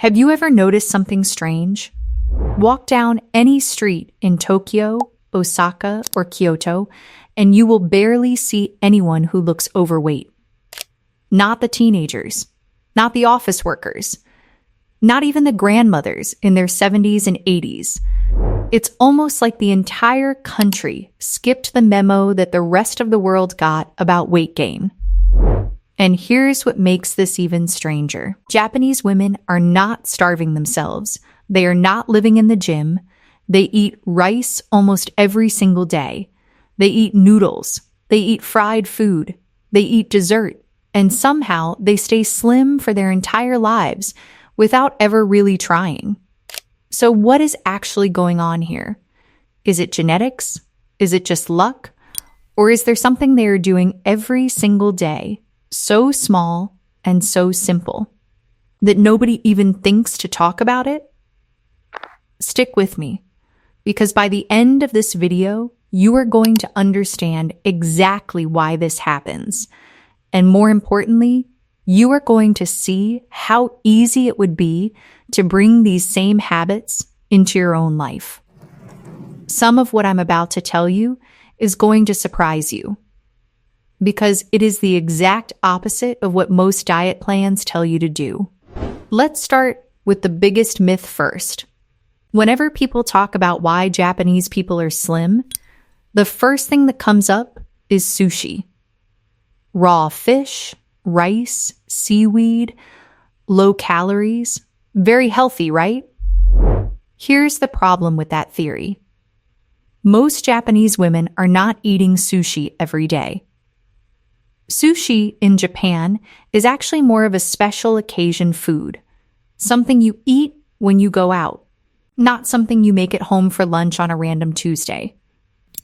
Have you ever noticed something strange? Walk down any street in Tokyo, Osaka, or Kyoto, and you will barely see anyone who looks overweight. Not the teenagers, not the office workers, not even the grandmothers in their 70s and 80s. It's almost like the entire country skipped the memo that the rest of the world got about weight gain. And here's what makes this even stranger. Japanese women are not starving themselves. They are not living in the gym. They eat rice almost every single day. They eat noodles. They eat fried food. They eat dessert. And somehow they stay slim for their entire lives without ever really trying. So what is actually going on here? Is it genetics? Is it just luck? Or is there something they are doing every single day, so small and so simple, that nobody even thinks to talk about it? Stick with me, because by the end of this video, you are going to understand exactly why this happens. And more importantly, you are going to see how easy it would be to bring these same habits into your own life. Some of what I'm about to tell you is going to surprise you, because it is the exact opposite of what most diet plans tell you to do. Let's start with the biggest myth first. Whenever people talk about why Japanese people are slim, the first thing that comes up is sushi. Raw fish, rice, seaweed, low calories, very healthy, right? Here's the problem with that theory. Most Japanese women are not eating sushi every day. Sushi in Japan is actually more of a special occasion food, something you eat when you go out, not something you make at home for lunch on a random Tuesday.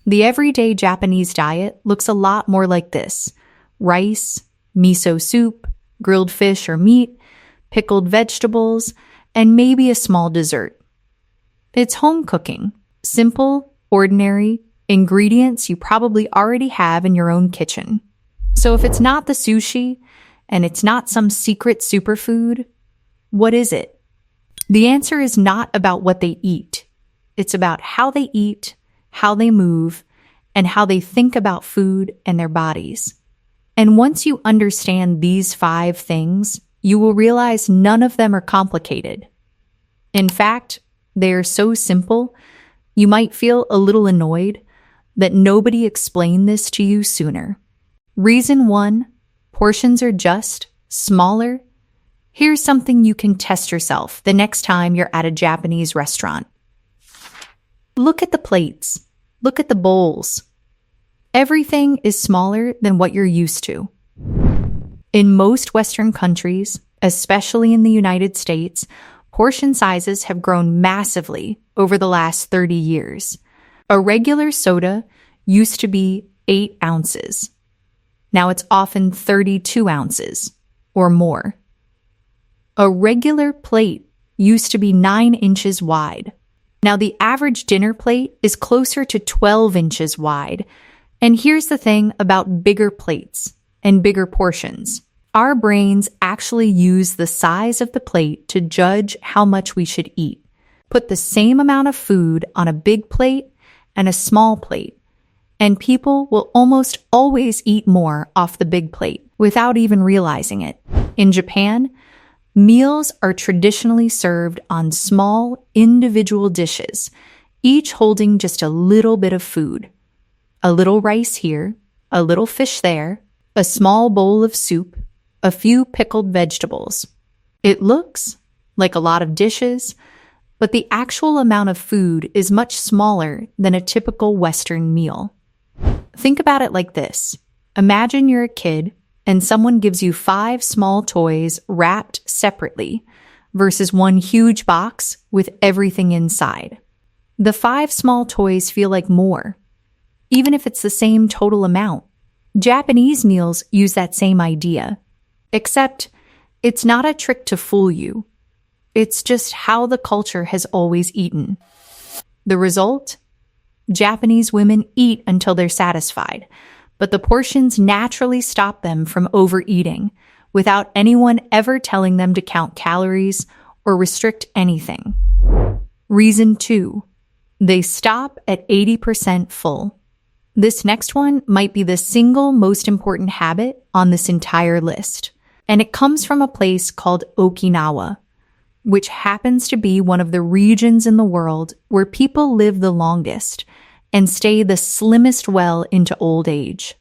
The everyday Japanese diet looks a lot more like this: rice, miso soup, grilled fish or meat, pickled vegetables, and maybe a small dessert. It's home cooking, simple, ordinary ingredients you probably already have in your own kitchen. So if it's not the sushi, and it's not some secret superfood, what is it? The answer is not about what they eat. It's about how they eat, how they move, and how they think about food and their bodies. And once you understand these 5 things, you will realize none of them are complicated. In fact, they are so simple, you might feel a little annoyed that nobody explained this to you sooner. Reason 1, portions are just smaller. Here's something you can test yourself the next time you're at a Japanese restaurant. Look at the plates. Look at the bowls. Everything is smaller than what you're used to. In most Western countries, especially in the United States, portion sizes have grown massively over the last 30 years. A regular soda used to be 8 ounces. Now it's often 32 ounces or more. A regular plate used to be 9 inches wide. Now the average dinner plate is closer to 12 inches wide. And here's the thing about bigger plates and bigger portions. Our brains actually use the size of the plate to judge how much we should eat. Put the same amount of food on a big plate and a small plate, and people will almost always eat more off the big plate without even realizing it. In Japan, meals are traditionally served on small, individual dishes, each holding just a little bit of food. A little rice here, a little fish there, a small bowl of soup, a few pickled vegetables. It looks like a lot of dishes, but the actual amount of food is much smaller than a typical Western meal. Think about it like this. Imagine you're a kid and someone gives you 5 small toys wrapped separately versus one huge box with everything inside. The 5 small toys feel like more, even if it's the same total amount. Japanese meals use that same idea, except it's not a trick to fool you. It's just how the culture has always eaten. The result? Japanese women eat until they're satisfied, but the portions naturally stop them from overeating without anyone ever telling them to count calories or restrict anything. Reason 2. They stop at 80% full. This next one might be the single most important habit on this entire list, and it comes from a place called Okinawa, which happens to be one of the regions in the world where people live the longest and stay the slimmest well into old age.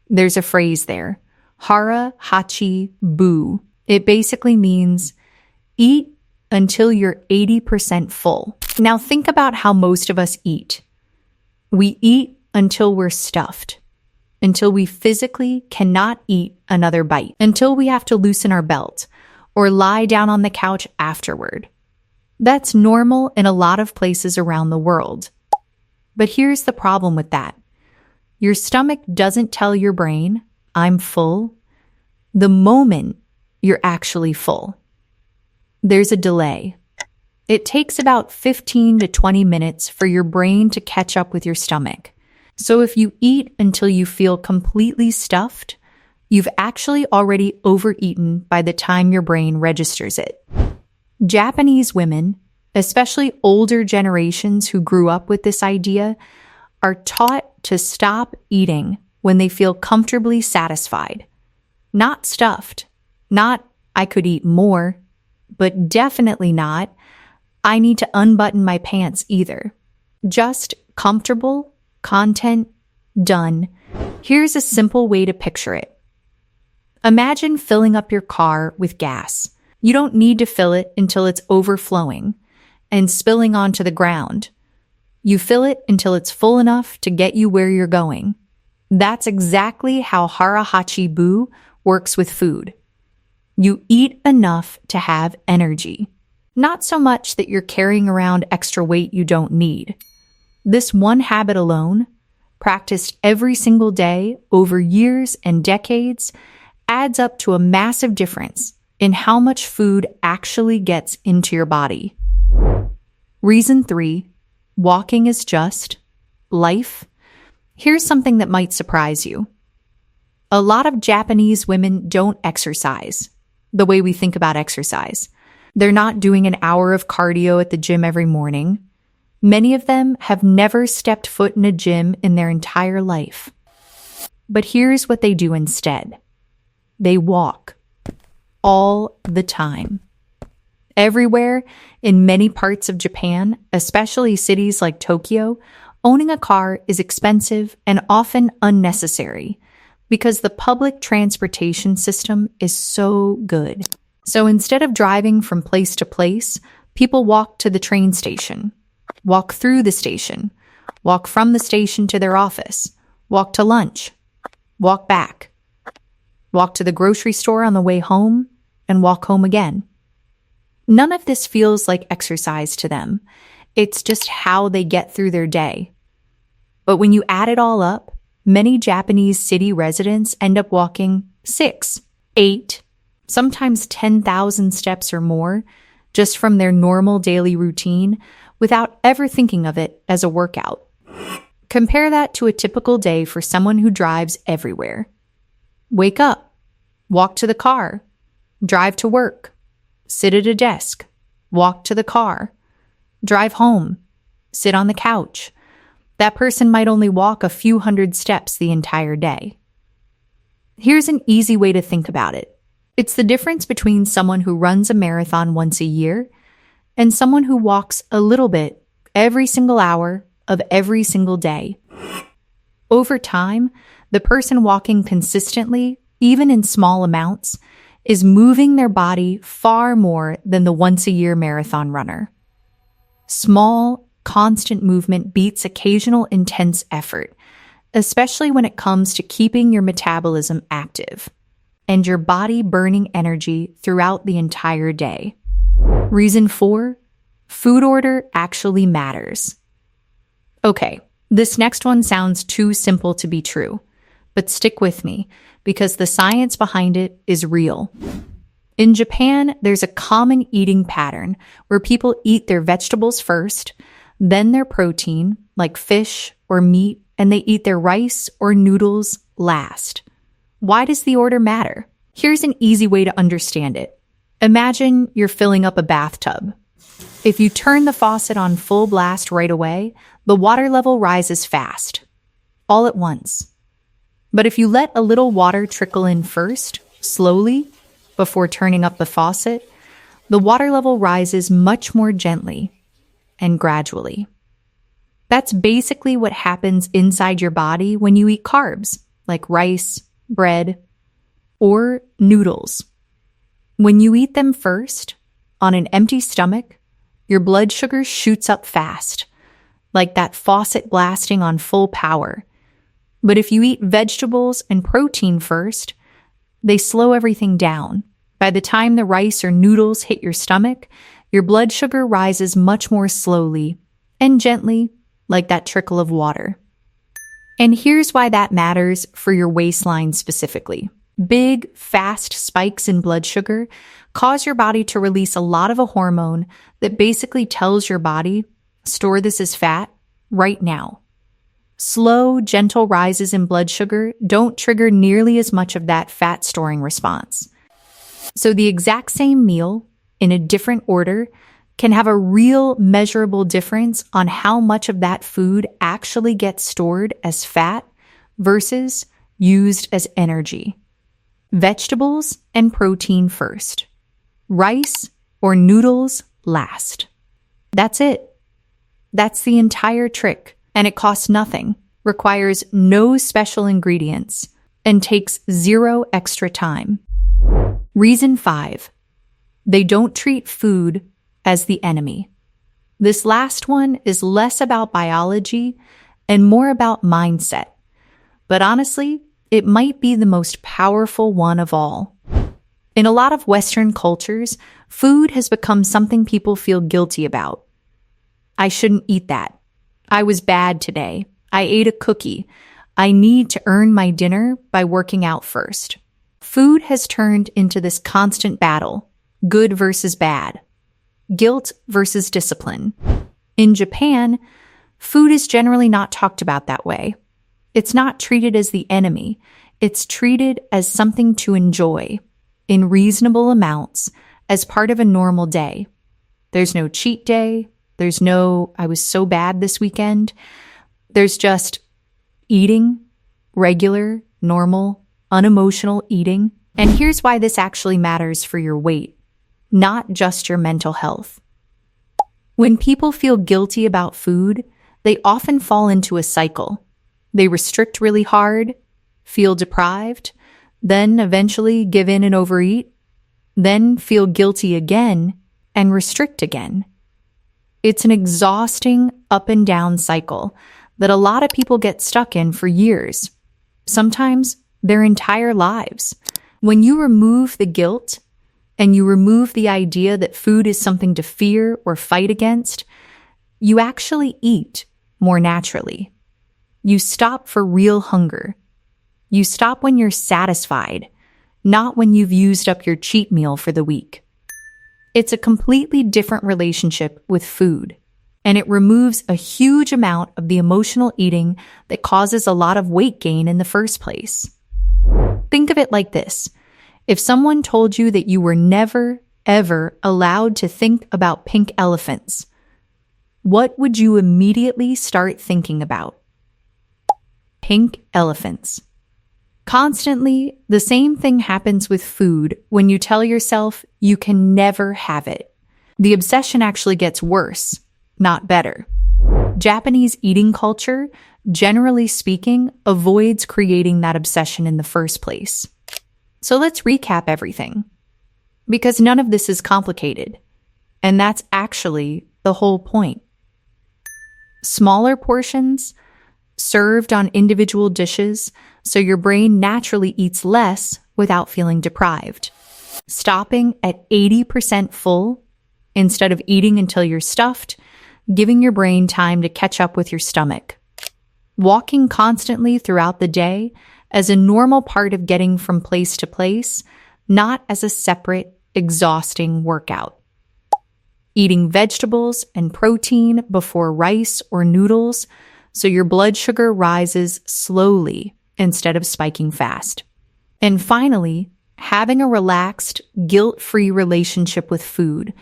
There's a phrase there, Hara, Hachi, Bu. It basically means eat until you're 80% full. Now think about how most of us eat. We eat until we're stuffed, until we physically cannot eat another bite, until we have to loosen our belt or lie down on the couch afterward. That's normal in a lot of places around the world. But here's the problem with that. Your stomach doesn't tell your brain, I'm full, the moment you're actually full. There's a delay. It takes about 15 to 20 minutes for your brain to catch up with your stomach. So if you eat until you feel completely stuffed, you've actually already overeaten by the time your brain registers it. Japanese women, especially older generations who grew up with this idea, are taught to stop eating when they feel comfortably satisfied. Not stuffed, not I could eat more, but definitely not I need to unbutton my pants either. Just comfortable, content, done. Here's a simple way to picture it. Imagine filling up your car with gas. You don't need to fill it until it's overflowing and spilling onto the ground. You fill it until it's full enough to get you where you're going. That's exactly how Hara Hachi Bu works with food. You eat enough to have energy. Not so much that you're carrying around extra weight you don't need. This one habit alone, practiced every single day over years and decades, adds up to a massive difference in how much food actually gets into your body. Reason 3, walking is just life. Here's something that might surprise you. A lot of Japanese women don't exercise the way we think about exercise. They're not doing an hour of cardio at the gym every morning. Many of them have never stepped foot in a gym in their entire life. But here's what they do instead. They walk all the time. Everywhere, in many parts of Japan, especially cities like Tokyo, owning a car is expensive and often unnecessary because the public transportation system is so good. So instead of driving from place to place, people walk to the train station, walk through the station, walk from the station to their office, walk to lunch, walk back, walk to the grocery store on the way home, and walk home again. None of this feels like exercise to them. It's just how they get through their day. But when you add it all up, many Japanese city residents end up walking 6, 8, sometimes 10,000 steps or more just from their normal daily routine without ever thinking of it as a workout. Compare that to a typical day for someone who drives everywhere. Wake up, walk to the car, drive to work, sit at a desk, walk to the car, drive home, sit on the couch. That person might only walk a few hundred steps the entire day. Here's an easy way to think about it. It's the difference between someone who runs a marathon once a year and someone who walks a little bit every single hour of every single day. Over time, the person walking consistently, even in small amounts, is moving their body far more than the once-a-year marathon runner. Small, constant movement beats occasional intense effort, especially when it comes to keeping your metabolism active and your body burning energy throughout the entire day. Reason 4, food order actually matters. Okay, this next one sounds too simple to be true, but stick with me because the science behind it is real. In Japan, there's a common eating pattern where people eat their vegetables first, then their protein, like fish or meat, and they eat their rice or noodles last. Why does the order matter? Here's an easy way to understand it. Imagine you're filling up a bathtub. If you turn the faucet on full blast right away, the water level rises fast, all at once. But if you let a little water trickle in first, slowly, before turning up the faucet, the water level rises much more gently and gradually. That's basically what happens inside your body when you eat carbs, like rice, bread, or noodles. When you eat them first, on an empty stomach, your blood sugar shoots up fast, like that faucet blasting on full power. But if you eat vegetables and protein first, they slow everything down. By the time the rice or noodles hit your stomach, your blood sugar rises much more slowly and gently, like that trickle of water. And here's why that matters for your waistline specifically. Big, fast spikes in blood sugar cause your body to release a lot of a hormone that basically tells your body, store this as fat right now. Slow, gentle rises in blood sugar don't trigger nearly as much of that fat storing response. So the exact same meal, in a different order, can have a real measurable difference on how much of that food actually gets stored as fat versus used as energy. Vegetables and protein first. Rice or noodles last. That's it. That's the entire trick, and it costs nothing, requires no special ingredients, and takes zero extra time. Reason 5. They don't treat food as the enemy. This last one is less about biology and more about mindset. But honestly, it might be the most powerful one of all. In a lot of Western cultures, food has become something people feel guilty about. I shouldn't eat that. I was bad today. I ate a cookie. I need to earn my dinner by working out first. Food has turned into this constant battle, good versus bad, guilt versus discipline. In Japan, food is generally not talked about that way. It's not treated as the enemy. It's treated as something to enjoy in reasonable amounts as part of a normal day. There's no cheat day. There's no, I was so bad this weekend. There's just eating, regular, normal, unemotional eating. And here's why this actually matters for your weight, not just your mental health. When people feel guilty about food, they often fall into a cycle. They restrict really hard, feel deprived, then eventually give in and overeat, then feel guilty again and restrict again. It's an exhausting up and down cycle that a lot of people get stuck in for years, sometimes their entire lives. When you remove the guilt and you remove the idea that food is something to fear or fight against, you actually eat more naturally. You stop for real hunger. You stop when you're satisfied, not when you've used up your cheat meal for the week. It's a completely different relationship with food, and it removes a huge amount of the emotional eating that causes a lot of weight gain in the first place. Think of it like this. If someone told you that you were never, ever allowed to think about pink elephants, what would you immediately start thinking about? Pink elephants. Constantly, the same thing happens with food when you tell yourself you can never have it. The obsession actually gets worse, not better. Japanese eating culture, generally speaking, avoids creating that obsession in the first place. So let's recap everything, because none of this is complicated, and that's actually the whole point. Smaller portions, served on individual dishes, so your brain naturally eats less without feeling deprived. Stopping at 80% full instead of eating until you're stuffed, giving your brain time to catch up with your stomach. Walking constantly throughout the day as a normal part of getting from place to place, not as a separate, exhausting workout. Eating vegetables and protein before rice or noodles, so your blood sugar rises slowly instead of spiking fast. And finally, having a relaxed, guilt-free relationship with food,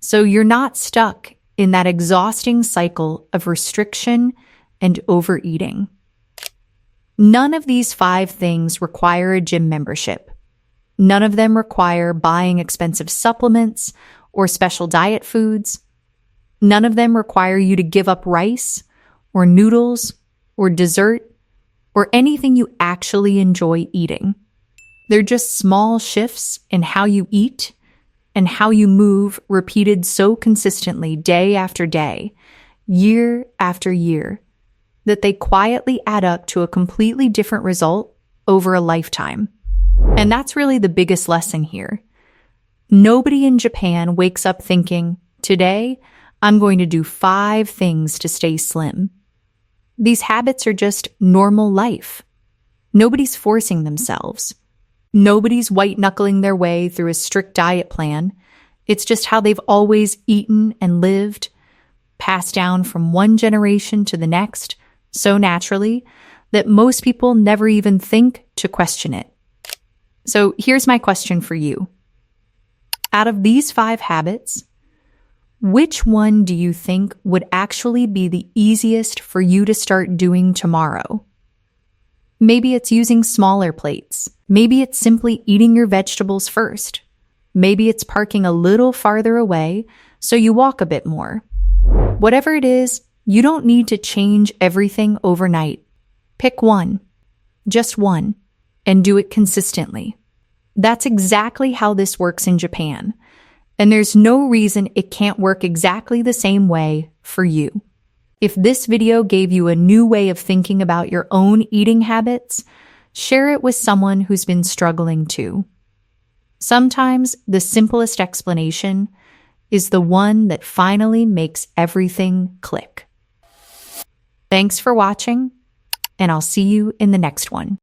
so you're not stuck in that exhausting cycle of restriction and overeating. None of these 5 things require a gym membership. None of them require buying expensive supplements or special diet foods. None of them require you to give up rice or noodles or dessert or anything you actually enjoy eating. They're just small shifts in how you eat and how you move, repeated so consistently day after day, year after year, that they quietly add up to a completely different result over a lifetime. And that's really the biggest lesson here. Nobody in Japan wakes up thinking, today, I'm going to do 5 things to stay slim. These habits are just normal life. Nobody's forcing themselves. Nobody's white-knuckling their way through a strict diet plan. It's just how they've always eaten and lived, passed down from one generation to the next, so naturally that most people never even think to question it. So here's my question for you. Out of these 5 habits, which one do you think would actually be the easiest for you to start doing tomorrow? Maybe it's using smaller plates. Maybe it's simply eating your vegetables first. Maybe it's parking a little farther away so you walk a bit more. Whatever it is, you don't need to change everything overnight. Pick one, just one, and do it consistently. That's exactly how this works in Japan, and there's no reason it can't work exactly the same way for you. If this video gave you a new way of thinking about your own eating habits, share it with someone who's been struggling too. Sometimes the simplest explanation is the one that finally makes everything click. Thanks for watching, and I'll see you in the next one.